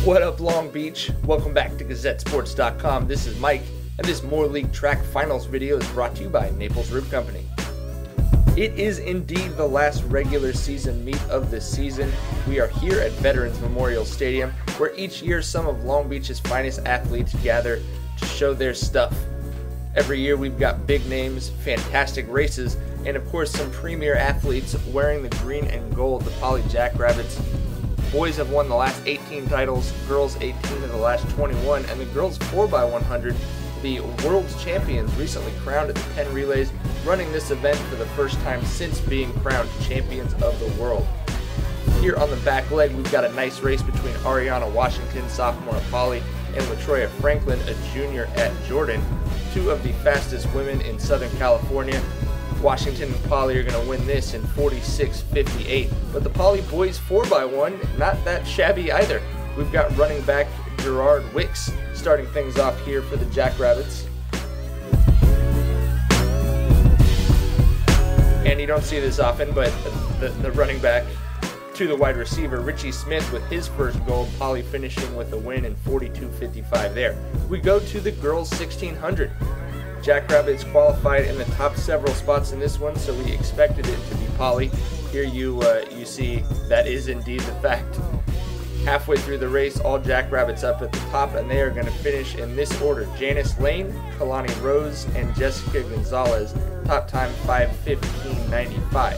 What up, Long Beach? Welcome back to GazetteSports.com. This is Mike, and this Moore League Track Finals video is brought to you by Naples Rib Company. It is indeed the last regular season meet of the season. We are here at Veterans Memorial Stadium, where each year some of Long Beach's finest athletes gather to show their stuff. Every year we've got big names, fantastic races, and of course some premier athletes wearing the green and gold, the Poly Jackrabbits. Boys have won the last 18 titles, girls 18 of the last 21, and the girls 4x100, the world's champions, recently crowned at the Penn Relays, running this event for the first time since being crowned champions of the world. Here on the back leg, we've got a nice race between Ariana Washington, sophomore at Poly, and LaTroya Franklin, a junior at Jordan, two of the fastest women in Southern California. Washington and Poly are going to win this in 46:58, but the Poly boys 4x1, not that shabby either. We've got running back Gerard Wicks starting things off here for the Jackrabbits. And you don't see this often, but the running back to the wide receiver, Richie Smith, with his first gold, Poly finishing with a win in 42:55 there. We go to the girls 1600. Jackrabbits qualified in the top several spots in this one, so we expected it to be Poly. Here you see that is indeed the fact. Halfway through the race, all Jackrabbits up at the top, and they are going to finish in this order: Janice Lane, Kalani Rose, and Jessica Gonzalez. Top time 5:15.95.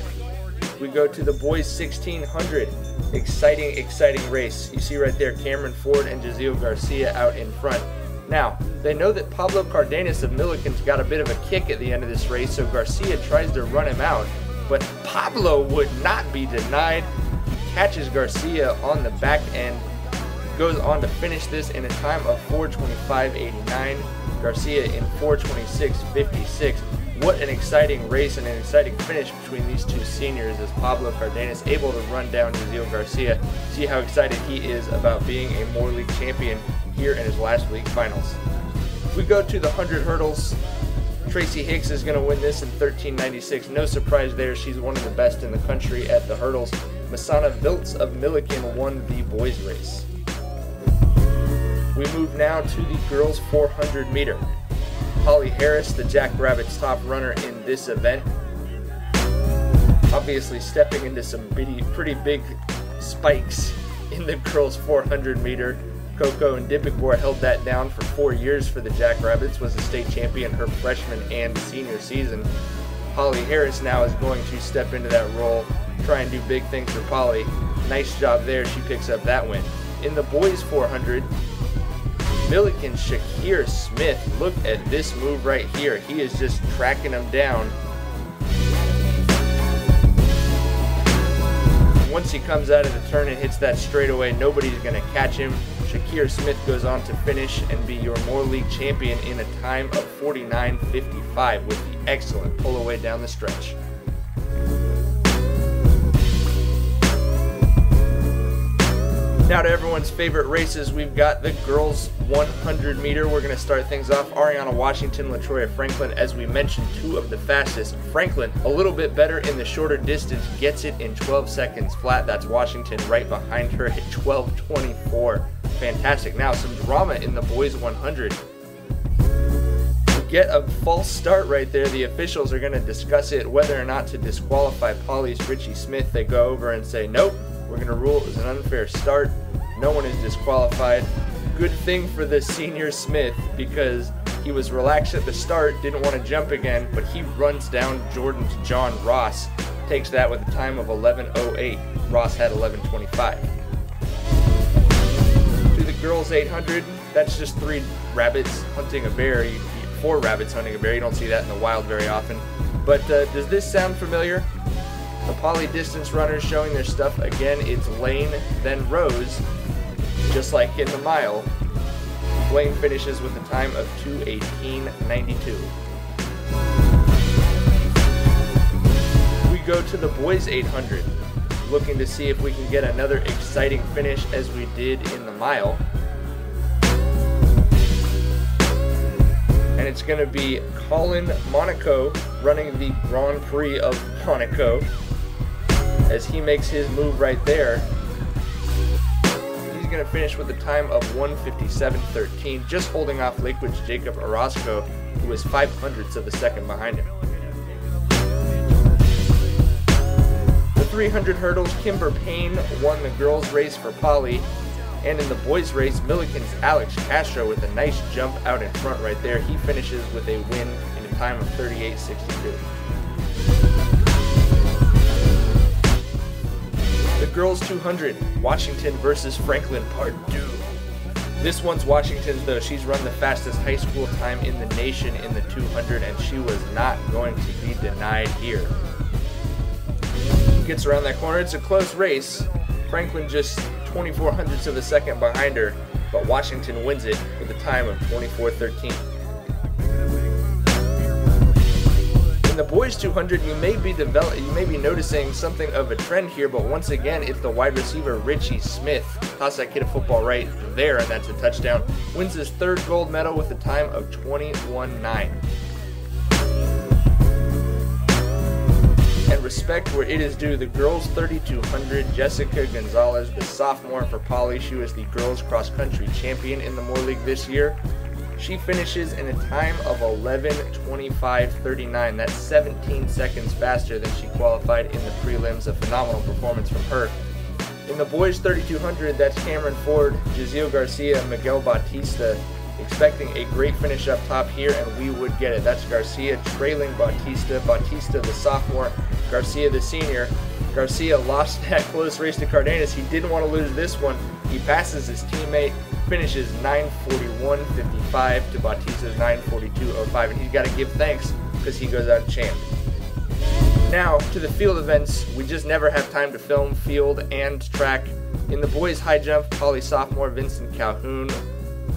We go to the boys 1600. Exciting race. You see right there Cameron Ford and Jaziel Garcia out in front. Now, they know that Pablo Cardenas of Milliken's got a bit of a kick at the end of this race, so Garcia tries to run him out, but Pablo would not be denied. He catches Garcia on the back end, goes on to finish this in a time of 4:25.89. Garcia in 4:26.56. What an exciting race and an exciting finish between these two seniors, as Pablo Cardenas able to run down Jaziel Garcia. See how excited he is about being a Moore League champion here in his last league finals. We go to the 100 hurdles. Tracy Hicks is going to win this in 13:96. No surprise there. She's one of the best in the country at the hurdles. Masana Viltz of Milliken won the boys race. We move now to the girls 400 meter. Holly Harris, the Jackrabbits' top runner in this event, obviously stepping into some pretty big spikes in the girls 400 meter. Coco Ndipikbor held that down for 4 years for the Jackrabbits, was a state champion her freshman and senior season. Holly Harris now is going to step into that role, try and do big things for Poly. Nice job there, she picks up that win. In the boys 400, Milliken's Shakir Smith, look at this move right here. He is just tracking him down. Once he comes out of the turn and hits that straightaway, nobody's going to catch him. Shakir Smith goes on to finish and be your Moore League champion in a time of 49:55 with the excellent pull away down the stretch. Now to everyone's favorite races, we've got the girls 100 meter. We're going to start things off. Ariana Washington, LaTroya Franklin, as we mentioned, two of the fastest. Franklin, a little bit better in the shorter distance, gets it in 12 seconds flat. That's Washington right behind her at 12:24. Fantastic. Now some drama in the boys 100. We get a false start right there. The officials are going to discuss it, whether or not to disqualify Poly's Richie Smith. They go over and say, nope, we're going to rule it was an unfair start. No one is disqualified. Good thing for the senior Smith, because he was relaxed at the start, didn't want to jump again, but he runs down Jordan's John Ross. Takes that with a time of 11:08. Ross had 11:25. To the girls 800, that's just 3 rabbits hunting a bear. 4 rabbits hunting a bear. You don't see that in the wild very often. But does this sound familiar? The Poly distance runners showing their stuff again. It's Lane, then Rose, just like in the mile. Lane finishes with a time of 2:18.92. We go to the boys 800, looking to see if we can get another exciting finish as we did in the mile. And it's going to be Colin Monaco running the Grand Prix of Monaco as he makes his move right there. going to finish with a time of 1:57.13, just holding off Lakewood's Jacob Orozco, who was 0.05 of a second behind him. The 300 hurdles, Kimber Payne won the girls' race for Poly, and in the boys' race, Milliken's Alex Castro with a nice jump out in front right there. He finishes with a win in a time of 38.62. The girls' 200, Washington versus Franklin Pardue. This one's Washington's, though. She's run the fastest high school time in the nation in the 200, and she was not going to be denied here. Gets around that corner. It's a close race. Franklin just 0.24 of a second behind her, but Washington wins it with a time of 24.13. In the boys 200, you may be noticing something of a trend here, but once again, it's the wide receiver Richie Smith. Toss that kid a football right there, and that's a touchdown. Wins his third gold medal with a time of 21.9. And respect where it is due, the girls 3200, Jessica Gonzalez, the sophomore for Poly. She was the girls cross country champion in the Moore League this year. She finishes in a time of 11:25.39. That's 17 seconds faster than she qualified in the prelims. A phenomenal performance from her. In the boys 3200, that's Cameron Ford, Jaziel Garcia, Miguel Bautista. Expecting a great finish up top here, and we would get it. That's Garcia trailing Bautista. Bautista, the sophomore, Garcia, the senior. Garcia lost that close race to Cardenas. He didn't want to lose this one. He passes his teammate, finishes 9:41.55 to Bautista's 9:42.05, and he's got to give thanks because he goes out champ. Now, to the field events. We just never have time to film field and track. In the boys high jump, Poly sophomore Vincent Calhoun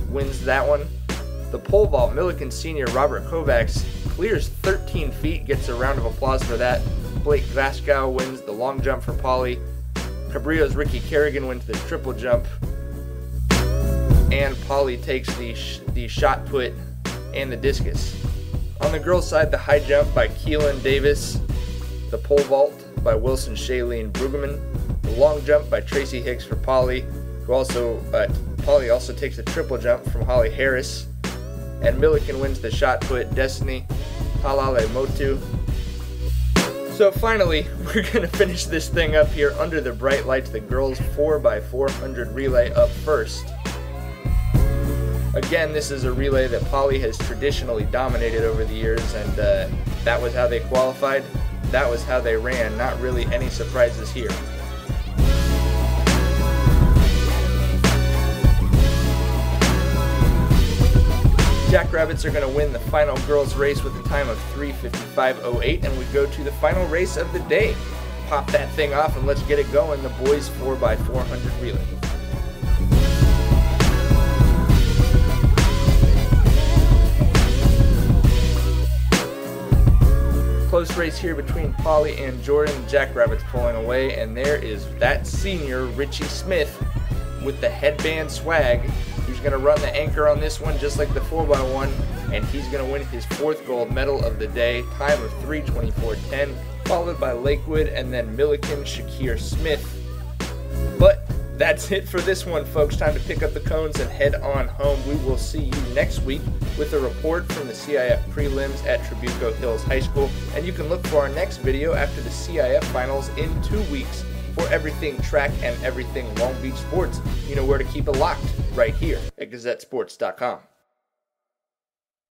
wins that one. The pole vault, Milliken senior Robert Kovacs clears 13 feet, gets a round of applause for that. Blake Glasgow wins the long jump for Poly. Cabrillo's Ricky Kerrigan wins the triple jump. And Poly takes the shot put and the discus. On the girls' side, the high jump by Keelan Davis. The pole vault by Wilson Shailene Brueggemann. The long jump by Tracy Hicks for Poly, Poly also takes a triple jump from Holly Harris, and Milliken wins the shot put, Destiny Halale Motu. So finally, we're going to finish this thing up here under the bright lights. The girls 4x400 relay up first. Again, this is a relay that Poly has traditionally dominated over the years, and that was how they qualified. That was how they ran. Not really any surprises here. Jackrabbits are going to win the final girls race with a time of 3:55.08, and we go to the final race of the day. Pop that thing off and let's get it going. The boys 4x400 relay. Close race here between Poly and Jordan. Jackrabbits pulling away, and there is that senior Richie Smith with the headband swag. He's going to run the anchor on this one just like the 4x1, and he's going to win his fourth gold medal of the day, time of 3:24.10, followed by Lakewood and then Milliken Shakir Smith. But that's it for this one, folks. Time to pick up the cones and head on home. We will see you next week with a report from the CIF prelims at Trabuco Hills High School, and you can look for our next video after the CIF finals in 2 weeks. For everything track and everything Long Beach sports, you know where to keep it locked, right here at GazetteSports.com.